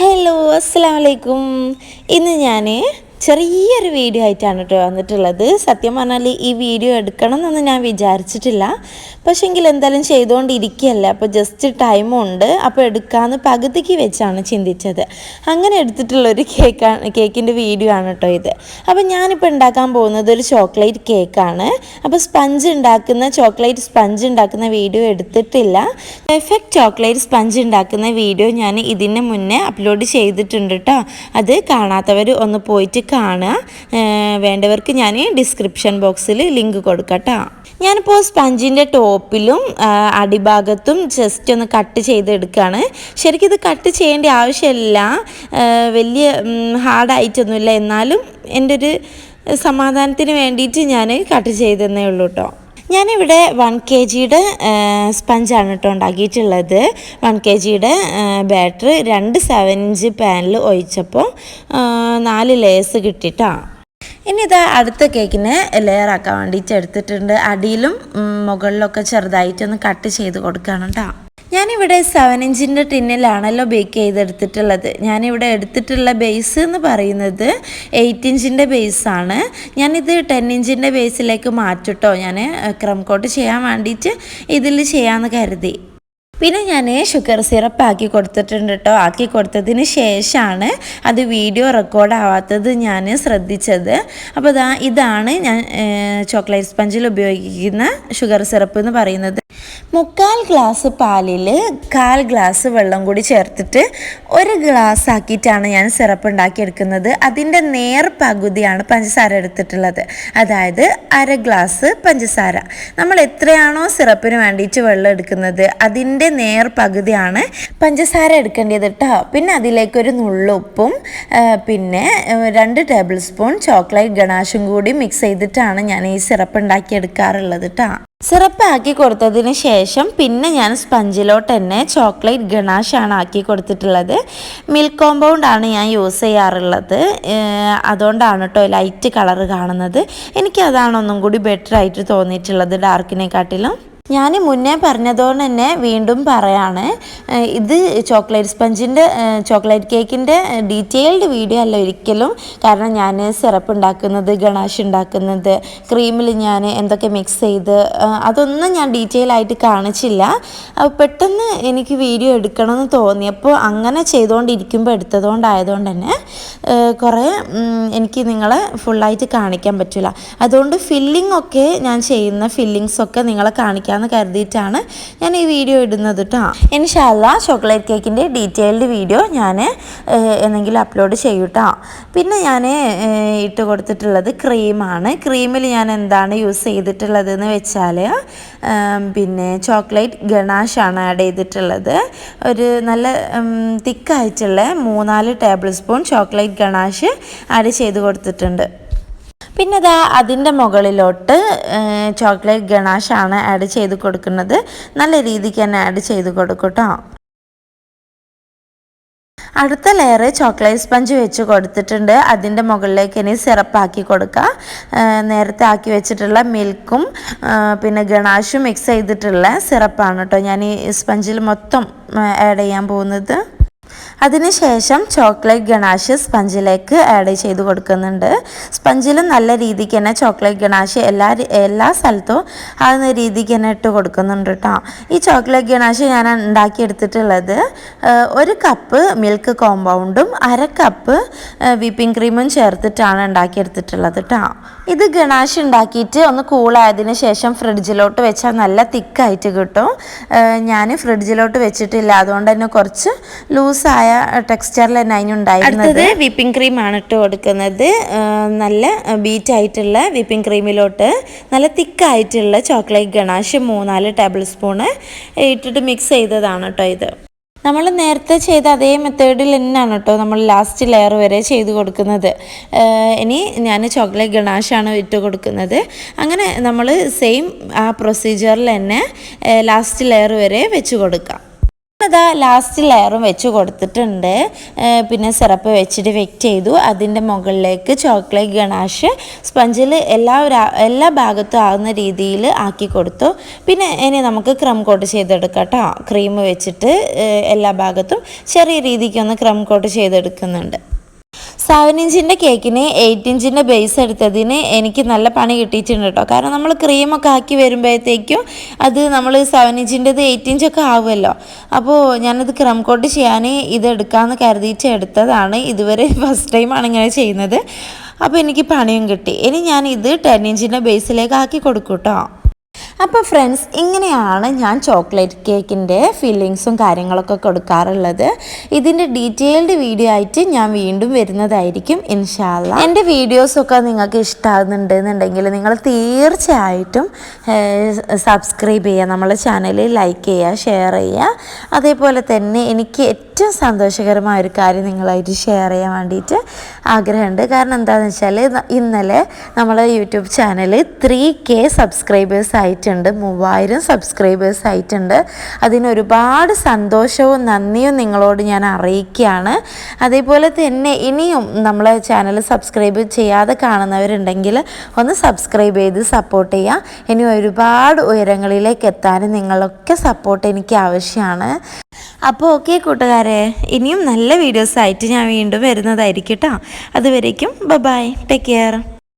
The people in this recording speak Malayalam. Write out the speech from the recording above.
ഹലോ അസ്സലാമു അലൈക്കും. ഇന്ന് ഞാൻ ചെറിയൊരു വീഡിയോ ആയിട്ടാണ് കേട്ടോ വന്നിട്ടുള്ളത്. സത്യം പറഞ്ഞാൽ ഈ വീഡിയോ എടുക്കണം എന്നൊന്നും ഞാൻ വിചാരിച്ചിട്ടില്ല. പക്ഷേങ്കിൽ എന്തായാലും ചെയ്തുകൊണ്ടിരിക്കുകയല്ലേ, അപ്പോൾ ജസ്റ്റ് ടൈമുണ്ട്, അപ്പോൾ എടുക്കാമെന്ന് പകുതിക്ക് വെച്ചാണ് ചിന്തിച്ചത്. അങ്ങനെ എടുത്തിട്ടുള്ളൊരു കേക്കിൻ്റെ വീഡിയോ ആണ് കേട്ടോ ഇത്. അപ്പോൾ ഞാനിപ്പോൾ ഉണ്ടാക്കാൻ പോകുന്നത് ഒരു ചോക്ലേറ്റ് കേക്കാണ്. അപ്പോൾ ചോക്ലേറ്റ് സ്പഞ്ച് ഉണ്ടാക്കുന്ന വീഡിയോ എടുത്തിട്ടില്ല. പെർഫെക്റ്റ് ചോക്ലേറ്റ് സ്പഞ്ച് ഉണ്ടാക്കുന്ന വീഡിയോ ഞാൻ ഇതിന് മുന്നേ അപ്ലോഡ് ചെയ്തിട്ടുണ്ട് കേട്ടോ. അത് കാണാത്തവർ ഒന്ന് പോയിട്ട് കാണുക. വേണ്ടവർക്ക് ഞാൻ ഡിസ്ക്രിപ്ഷൻ ബോക്സിൽ ലിങ്ക് കൊടുക്കാം കേട്ടോ. ഞാനിപ്പോൾ സ്പഞ്ചിൻ്റെ ടോപ്പിലും അടിഭാഗത്തും ജസ്റ്റ് ഒന്ന് കട്ട് ചെയ്തെടുക്കുകയാണ്. ശരിക്കും ഇത് കട്ട് ചെയ്യേണ്ട ആവശ്യമില്ല, വലിയ ഹാർഡായിട്ടൊന്നുമില്ല. എന്നാലും എൻ്റെ ഒരു സമാധാനത്തിന് വേണ്ടിയിട്ട് ഞാൻ കട്ട് ചെയ്തെന്നേ ഉള്ളൂ കേട്ടോ. ഞാനിവിടെ 1 kg സ്പഞ്ചാണ് കേട്ടോ ഉണ്ടാക്കിയിട്ടുള്ളത്. 1 kg ബാറ്റർ 2 7-inch പാനിൽ ഒഴിച്ചപ്പോൾ 4 ലേയേഴ്സ് കിട്ടിയിട്ടാ. ഇനി ഇതാ അടുത്ത കേക്കിനെ ലെയറാക്കാൻ വേണ്ടിയിട്ട് എടുത്തിട്ടുണ്ട്. അടിയിലും മുകളിലൊക്കെ ചെറുതായിട്ടൊന്ന് കട്ട് ചെയ്ത് കൊടുക്കണം കേട്ടോ. ഞാനിവിടെ 7-inch ടിന്നിലാണല്ലോ ബേക്ക് ചെയ്തെടുത്തിട്ടുള്ളത്. ഞാനിവിടെ എടുത്തിട്ടുള്ള ബേസ് എന്ന് പറയുന്നത് 8-inch ബേസാണ്. ഞാനിത് 10-inch ബേസിലേക്ക് മാറ്റിട്ടോ. ഞാൻ ക്രം കോട്ട് ചെയ്യാൻ വേണ്ടിയിട്ട് ഇതിൽ ചെയ്യാമെന്ന് കരുതി. പിന്നെ ഞാൻ ഷുഗർ സിറപ്പ് ആക്കി കൊടുത്തിട്ടുണ്ട് കേട്ടോ. ആക്കി കൊടുത്തതിന് ശേഷമാണ് അത് വീഡിയോ റെക്കോർഡ് ആവാത്തത് ഞാൻ ശ്രദ്ധിച്ചത്. അപ്പോൾ ഇതാണ് ഞാൻ ചോക്ലേറ്റ് സ്പഞ്ചിൽ ഉപയോഗിക്കുന്ന ഷുഗർ സിറപ്പ് എന്ന് പറയുന്നത്. 3/4 ഗ്ലാസ് പാലിൽ 1/4 ഗ്ലാസ് വെള്ളം കൂടി ചേർത്തിട്ട് 1 ഗ്ലാസ് ആക്കിയിട്ടാണ് ഞാൻ സിറപ്പ് ഉണ്ടാക്കിയെടുക്കുന്നത്. അതിൻ്റെ നേർ പകുതിയാണ് പഞ്ചസാര എടുത്തിട്ടുള്ളത്. അതായത് 1/2 ഗ്ലാസ് പഞ്ചസാര. നമ്മൾ എത്രയാണോ സിറപ്പിന് വേണ്ടിയിട്ട് വെള്ളം എടുക്കുന്നത് അതിൻ്റെ നേർ പകുതിയാണ് പഞ്ചസാര എടുക്കേണ്ടത് കേട്ടോ. പിന്നെ അതിലേക്കൊരു നുള്ളുപ്പും പിന്നെ 2 ടേബിൾ സ്പൂൺ ചോക്ലേറ്റ് ഗണാഷും കൂടി മിക്സ് ചെയ്തിട്ടാണ് ഞാൻ ഈ സിറപ്പ് ഉണ്ടാക്കിയെടുക്കാറുള്ളത് കേട്ടോ. സിറപ്പ് ആക്കി കൊടുത്തതിന് ശേഷം പിന്നെ ഞാൻ സ്പഞ്ചിലോട്ട് തന്നെ ചോക്ലേറ്റ് ഗണാഷാണ് ആക്കി കൊടുത്തിട്ടുള്ളത്. മിൽക്ക് കോമ്പൗണ്ടാണ് ഞാൻ യൂസ് ചെയ്യാറുള്ളത്. അതുകൊണ്ടാണ് കേട്ടോ ലൈറ്റ് കളറ് കാണുന്നത്. എനിക്കതാണ് ഒന്നും കൂടി ബെറ്റർ ആയിട്ട് തോന്നിയിട്ടുള്ളത് ഡാർക്കിനെക്കാട്ടിലും. ഞാൻ മുന്നേ പറഞ്ഞതുകൊണ്ട് തന്നെ വീണ്ടും പറയാണ്, ഇത് ചോക്ലേറ്റ് കേക്കിൻ്റെ ഡീറ്റെയിൽഡ് വീഡിയോ അല്ല ഒരിക്കലും. കാരണം ഞാൻ സിറപ്പ് ഉണ്ടാക്കുന്നത്, ഗണാഷ് ഉണ്ടാക്കുന്നത്, ക്രീമിൽ ഞാൻ എന്തൊക്കെ മിക്സ് ചെയ്ത് അതൊന്നും ഞാൻ ഡീറ്റെയിൽ ആയിട്ട് കാണിച്ചില്ല. അപ്പോൾ പെട്ടെന്ന് എനിക്ക് വീഡിയോ എടുക്കണമെന്ന് തോന്നിയപ്പോൾ അങ്ങനെ ചെയ്തുകൊണ്ടിരിക്കുമ്പോൾ എടുത്തതുകൊണ്ടായതുകൊണ്ട് തന്നെ കുറേ എനിക്ക് നിങ്ങളെ ഫുള്ളായിട്ട് കാണിക്കാൻ പറ്റില്ല. അതുകൊണ്ട് ഫില്ലിങ്ങൊക്കെ ഞാൻ ചെയ്യുന്ന ഫില്ലിങ്സൊക്കെ നിങ്ങളെ കാണിക്കാമെന്ന് കരുതിയിട്ടാണ് ഞാൻ ഈ വീഡിയോ ഇടുന്നത് കേട്ടോ. ഇൻഷാ അല്ലാഹ് ചോക്ലേറ്റ് കേക്കിൻ്റെ ഡീറ്റെയിൽഡ് വീഡിയോ ഞാൻ എന്തെങ്കിലും അപ്ലോഡ് ചെയ്യും കേട്ടോ. പിന്നെ ഞാൻ ഇട്ട് കൊടുത്തിട്ടുള്ളത് ക്രീമാണ്. ക്രീമിൽ ഞാൻ എന്താണ് യൂസ് ചെയ്തിട്ടുള്ളതെന്ന് വെച്ചാൽ പിന്നെ ചോക്ലേറ്റ് ഗണാഷാണ് ആഡ് ചെയ്തിട്ടുള്ളത്. ഒരു നല്ല തിക്കായിട്ടുള്ള 3-4 table spoon chocolate ganache add ചെയ്ത് കൊടുത്തിട്ടുണ്ട്. പിന്നെ അതിൻ്റെ മുകളിലോട്ട് ചോക്ലേറ്റ് ഗണാഷാണ് ആഡ് ചെയ്ത് കൊടുക്കുന്നത്. നല്ല രീതിക്ക് തന്നെ ആഡ് ചെയ്ത് കൊടുക്കും കേട്ടോ. അടുത്ത ലെയർ ചോക്ലേറ്റ് സ്പഞ്ച് വെച്ച് കൊടുത്തിട്ടുണ്ട്. അതിൻ്റെ മുകളിലേക്ക് ഇനി സിറപ്പ് ആക്കി കൊടുക്കുക. നേരത്തെ ആക്കി വെച്ചിട്ടുള്ള മിൽക്കും പിന്നെ ഗണാഷും മിക്സ് ചെയ്തിട്ടുള്ള സിറപ്പാണ് കേട്ടോ ഞാൻ ഈ സ്പഞ്ചിൽ മൊത്തം ആഡ് ചെയ്യാൻ പോകുന്നത്. അതിനുശേഷം ചോക്ലേറ്റ് ഗണാഷ് സ്പഞ്ചിലേക്ക് ആഡ് ചെയ്ത് കൊടുക്കുന്നുണ്ട്. സ്പഞ്ചിലും നല്ല രീതിക്ക് തന്നെ ചോക്ലേറ്റ് ഗണാഷ് എല്ലാ സ്ഥലത്തും ആ രീതിക്ക് തന്നെ ഇട്ട് കൊടുക്കുന്നുണ്ട് കേട്ടോ. ഈ ചോക്ലേറ്റ് ഗണാഷ് ഞാൻ ഉണ്ടാക്കിയെടുത്തിട്ടുള്ളത് 1 കപ്പ് മിൽക്ക് കോമ്പൗണ്ടും 1/2 കപ്പ് വിപ്പിംഗ് ക്രീമും ചേർത്തിട്ടാണ് ഉണ്ടാക്കിയെടുത്തിട്ടുള്ളത് കേട്ടോ. ഇത് ഗണാഷ് ഉണ്ടാക്കിയിട്ട് ഒന്ന് കൂളായതിന് ശേഷം ഫ്രിഡ്ജിലോട്ട് വെച്ചാൽ നല്ല തിക്കായിട്ട് കിട്ടും. ഞാൻ ഫ്രിഡ്ജിലോട്ട് വെച്ചിട്ടില്ല, അതുകൊണ്ട് തന്നെ കുറച്ച് ലൂസായ ടെക്സ്ചറിൽ തന്നെ അതിനുണ്ടായിരുന്നത്. വിപ്പിംഗ് ക്രീമാണ് ഇട്ട് കൊടുക്കുന്നത്. നല്ല ബീറ്റായിട്ടുള്ള വിപ്പിംഗ് ക്രീമിലോട്ട് നല്ല തിക്കായിട്ടുള്ള ചോക്ലേറ്റ് ഗണാഷ് 3-4 ടേബിൾ സ്പൂണ് ഇട്ടിട്ട് മിക്സ് ചെയ്തതാണ് കേട്ടോ. ഇത് നമ്മൾ നേരത്തെ ചെയ്ത അതേ മെത്തേഡിൽ തന്നെയാണ് കേട്ടോ നമ്മൾ ലാസ്റ്റ് ലെയർ വരെ ചെയ്ത് കൊടുക്കുന്നത്. ഇനി ഞാൻ ചോക്ലേറ്റ് ഗണാഷാണ് ഇട്ട് കൊടുക്കുന്നത്. അങ്ങനെ നമ്മൾ സെയിം ആ പ്രൊസീജിയറിൽ തന്നെ ലാസ്റ്റ് ലെയർ വരെ വെച്ച് കൊടുക്കാം. അതാ ലാസ്റ്റ് ലെയറും വെച്ച് കൊടുത്തിട്ടുണ്ട്. പിന്നെ സിറപ്പ് വെച്ചിട്ട് വെക്റ്റ് ചെയ്തു. അതിൻ്റെ മുകളിലേക്ക് ചോക്ലേറ്റ് ഗണാഷ് സ്പഞ്ചിൽ എല്ലാ ഭാഗത്തും ആകുന്ന രീതിയിൽ ആക്കി കൊടുത്തു. പിന്നെ ഇനി നമുക്ക് ക്രം കോട്ട് ചെയ്തെടുക്കാം കേട്ടോ. ക്രീം വെച്ചിട്ട് എല്ലാ ഭാഗത്തും ചെറിയ രീതിക്കൊന്ന് ക്രം കോട്ട് ചെയ്തെടുക്കുന്നുണ്ട്. 7 ഇഞ്ചിൻ്റെ കേക്കിന് 8 ഇഞ്ചിൻ്റെ ബേസ് എടുത്തതിന് എനിക്ക് നല്ല പണി കിട്ടിയിട്ടുണ്ട് കേട്ടോ. കാരണം നമ്മൾ ക്രീമൊക്കെ ആക്കി വരുമ്പോഴത്തേക്കും അത് നമ്മൾ 7 ഇഞ്ചിൻ്റെത് 8 ഇഞ്ചൊക്കെ ആവുമല്ലോ. അപ്പോൾ ഞാനത് ക്രം കോട്ട് ചെയ്യാൻ ഇത് എടുക്കാമെന്ന് കരുതിയിട്ട് എടുത്തതാണ്. ഇതുവരെ ഫസ്റ്റ് ടൈമാണ് ഇങ്ങനെ ചെയ്യുന്നത്. അപ്പോൾ എനിക്ക് പണിയും കിട്ടി. ഇനി ഞാനിത് 10 ഇഞ്ചിൻ്റെ ബേസിലേക്ക് ആക്കി കൊടുക്കും കേട്ടോ. അപ്പോൾ ഫ്രണ്ട്സ്, ഇങ്ങനെയാണ് ഞാൻ ചോക്ലേറ്റ് കേക്കിൻ്റെ ഫില്ലിങ്സും കാര്യങ്ങളൊക്കെ കൊടുക്കാറുള്ളത്. ഇതിൻ്റെ ഡീറ്റെയിൽഡ് വീഡിയോ ആയിട്ട് ഞാൻ വീണ്ടും വരുന്നതായിരിക്കും ഇൻഷാ അല്ലാ. എൻ്റെ വീഡിയോസൊക്കെ നിങ്ങൾക്ക് ഇഷ്ടമാകുന്നുണ്ടെന്നുണ്ടെങ്കിൽ നിങ്ങൾ തീർച്ചയായിട്ടും സബ്സ്ക്രൈബ് ചെയ്യുക, നമ്മളെ ചാനൽ ലൈക്ക് ചെയ്യുക, ഷെയർ ചെയ്യുക. അതേപോലെ തന്നെ എനിക്ക് ഏറ്റവും സന്തോഷകരമായ ഒരു കാര്യം നിങ്ങളായിട്ട് ഷെയർ ചെയ്യാൻ വേണ്ടിയിട്ട് ആഗ്രഹമുണ്ട്. കാരണം എന്താണെന്ന് വെച്ചാൽ ഇന്നലെ നമ്മളെ യൂട്യൂബ് ചാനൽ 3K സബ്സ്ക്രൈബേഴ്സ് ആയിട്ടുണ്ട്. 3000 സബ്സ്ക്രൈബേഴ്സ് ആയിട്ടുണ്ട്. അതിനൊരുപാട് സന്തോഷവും നന്ദിയും നിങ്ങളോട് ഞാൻ അറിയിക്കുകയാണ്. അതേപോലെ തന്നെ ഇനിയും നമ്മളെ ചാനൽ സബ്സ്ക്രൈബ് ചെയ്യാതെ കാണുന്നവരുണ്ടെങ്കിൽ ഒന്ന് സബ്സ്ക്രൈബ് ചെയ്ത് സപ്പോർട്ട് ചെയ്യുക. ഇനി ഒരുപാട് ഉയരങ്ങളിലേക്ക് എത്താനും നിങ്ങളൊക്കെ സപ്പോർട്ട് എനിക്ക് ആവശ്യമാണ്. അപ്പോൾ ഓക്കെ കൂട്ടുകാരെ, ഇനിയും നല്ല വീഡിയോസായിട്ട് ഞാൻ വീണ്ടും വരുന്നതായിരിക്കും കേട്ടോ. അതുവരേക്കും ബൈ, ടേക്ക് കെയർ.